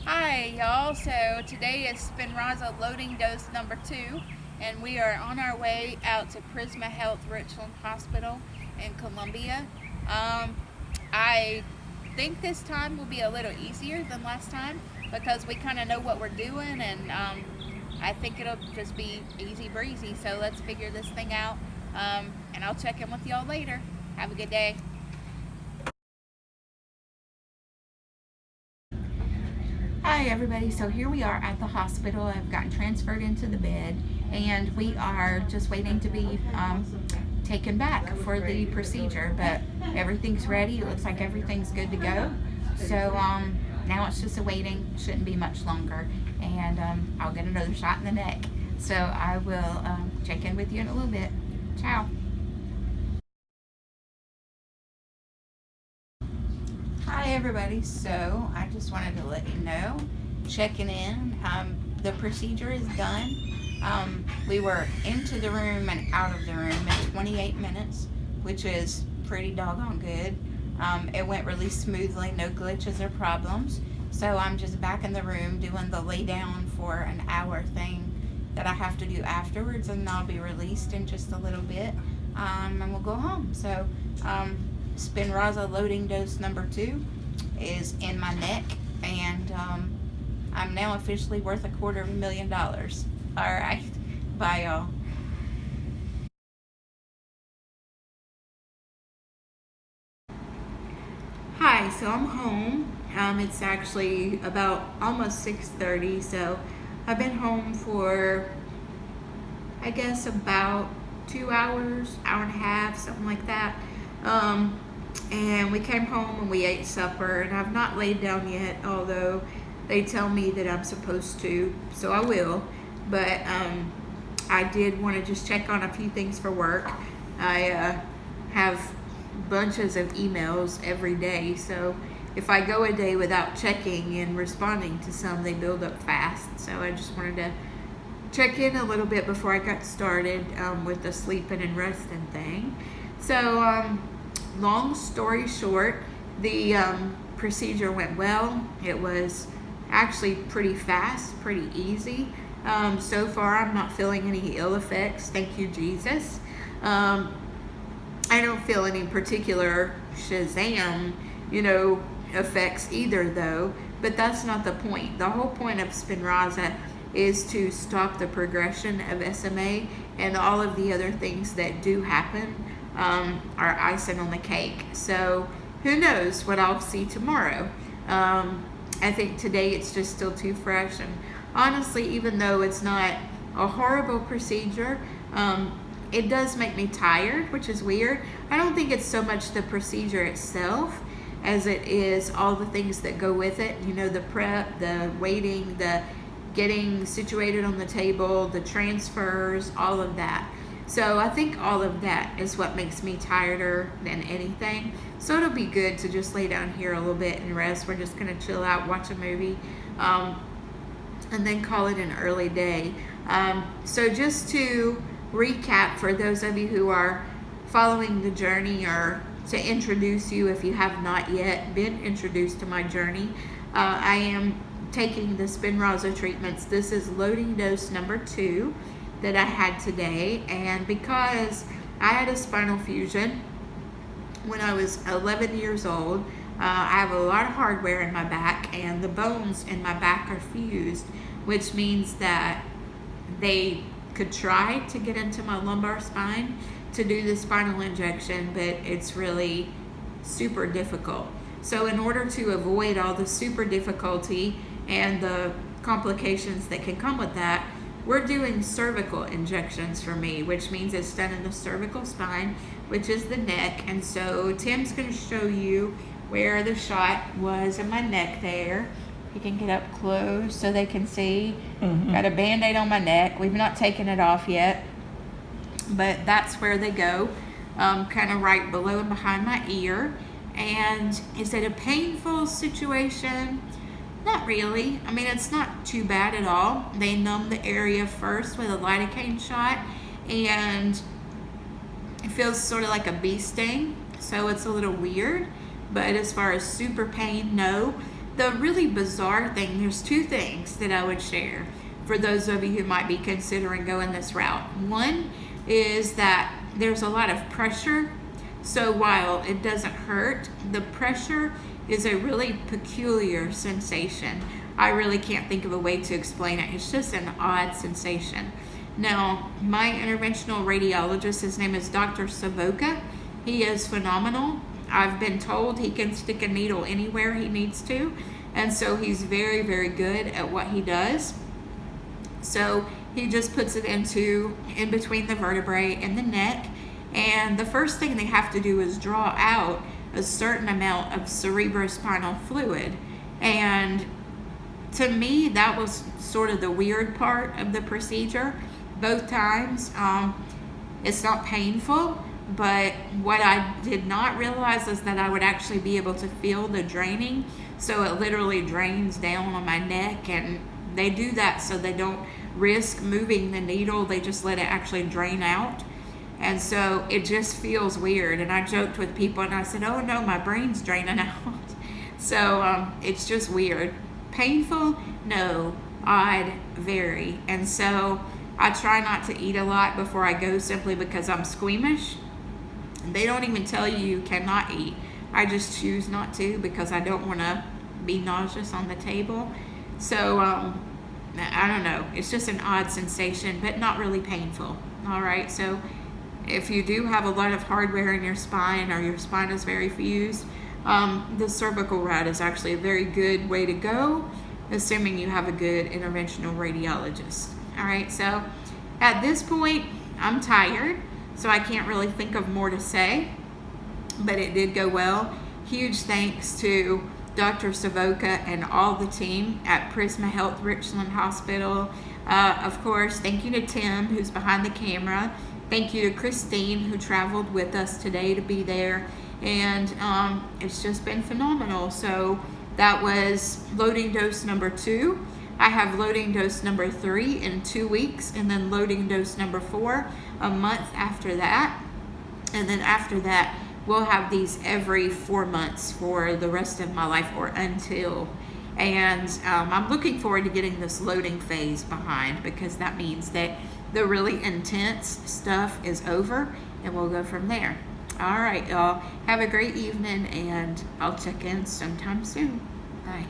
Hi y'all, so today is Spinraza Loading Dose number 2 and we are on our way out to Prisma Health Richland Hospital in Columbia. I think this time will be a little easier than last time because we kind of know what we're doing, and I think it'll just be easy breezy, so let's figure this thing out, and I'll check in with y'all later. Have a good day. Hi everybody, so here we are at the hospital. I've gotten transferred into the bed and we are just waiting to be taken back for the procedure, but everything's ready. It looks like everything's good to go. So now it's just a waiting, shouldn't be much longer, and I'll get another shot in the neck. So I will check in with you in a little bit. Ciao. Hi everybody, so I just wanted to let you know, checking in, the procedure is done. We were into the room and out of the room in 28 minutes, which is pretty doggone good. It went really smoothly, no glitches or problems. So I'm just back in the room doing the lay down for an hour thing that I have to do afterwards, and I'll be released in just a little bit, and we'll go home. So Spinraza Loading Dose number 2 is in my neck, and I'm now officially worth $250,000. All right, bye y'all. Hi, so I'm home. It's actually about almost 6:30, so I've been home for, I guess, about 2 hours, hour and a half, something like that. And we came home and we ate supper, and I've not laid down yet, although they tell me that I'm supposed to, so I will. But I did want to just check on a few things for work. I have bunches of emails every day, so if I go a day without checking and responding to some, they build up fast. So I just wanted to check in a little bit before I got started with the sleeping and resting thing. So long story short, the procedure went well. It was actually pretty fast, pretty easy. So far, I'm not feeling any ill effects. Thank you, Jesus. I don't feel any particular Shazam, effects either, though. But that's not the point. The whole point of Spinraza is to stop the progression of SMA, and all of the other things that do happen are icing on the cake. So who knows what I'll see tomorrow. I think today it's just still too fresh, and honestly, even though it's not a horrible procedure, it does make me tired, which is weird. I don't think it's so much the procedure itself as it is all the things that go with it. The prep, the waiting, the getting situated on the table, the transfers, all of that. So I think all of that is what makes me tireder than anything. So it'll be good to just lay down here a little bit and rest. We're just going to chill out, watch a movie, and then call it an early day. So just to recap for those of you who are following the journey, or to introduce you if you have not yet been introduced to my journey, I am taking the Spinraza treatments. This is loading dose number 2 that I had today, and because I had a spinal fusion when I was 11 years old, I have a lot of hardware in my back, and the bones in my back are fused, which means that they could try to get into my lumbar spine to do the spinal injection, but it's really super difficult. So in order to avoid all the super difficulty and the complications that can come with that, we're doing cervical injections for me, which means it's done in the cervical spine, which is the neck. And so Tim's going to show you where the shot was in my neck there. You can get up close so they can see. Got a Band-Aid on my neck. We've not taken it off yet, but that's where they go, kind of right below and behind my ear. And is it a painful situation? Not really. I mean, it's not too bad at all. They numb the area first with a lidocaine shot, and it feels sort of like a bee sting, so it's a little weird. But as far as super pain, no. the really bizarre thing, there's two things that I would share for those of you who might be considering going this route. One is that there's a lot of pressure. So while it doesn't hurt, the pressure is a really peculiar sensation. I really can't think of a way to explain it. It's just an odd sensation. Now, my interventional radiologist, his name is Dr. Savoca. He is phenomenal. I've been told he can stick a needle anywhere he needs to, and so he's very, very good at what he does. So he just puts it in between the vertebrae and the neck, and the first thing they have to do is draw out a certain amount of cerebrospinal fluid. And to me, that was sort of the weird part of the procedure. Both times, it's not painful, but what I did not realize is that I would actually be able to feel the draining. So it literally drains down on my neck, and they do that so they don't risk moving the needle. They just let it actually drain out. And so it just feels weird. And I joked with people and I said, oh no, my brain's draining out. So it's just weird. Painful? No. Odd? Very. And so I try not to eat a lot before I go, simply because I'm squeamish. They don't even tell you cannot eat. I just choose not to because I don't want to be nauseous on the table. So I don't know. It's just an odd sensation, but not really painful. All right. So if you do have a lot of hardware in your spine, or your spine is very fused, the cervical route is actually a very good way to go, assuming you have a good interventional radiologist. All right. So at this point, I'm tired, so I can't really think of more to say, but it did go well. Huge thanks to Dr. Savoca and all the team at Prisma Health Richland Hospital. Of course, thank you to Tim, who's behind the camera. Thank you to Christine, who traveled with us today to be there. And it's just been phenomenal. So that was loading dose number 2. I have loading dose number 3 in 2 weeks, and then loading dose number 4 a month after that. And then after that, we'll have these every 4 months for the rest of my life, or until. And I'm looking forward to getting this loading phase behind, because that means that the really intense stuff is over, and we'll go from there. All right, y'all. Have a great evening, and I'll check in sometime soon. Bye.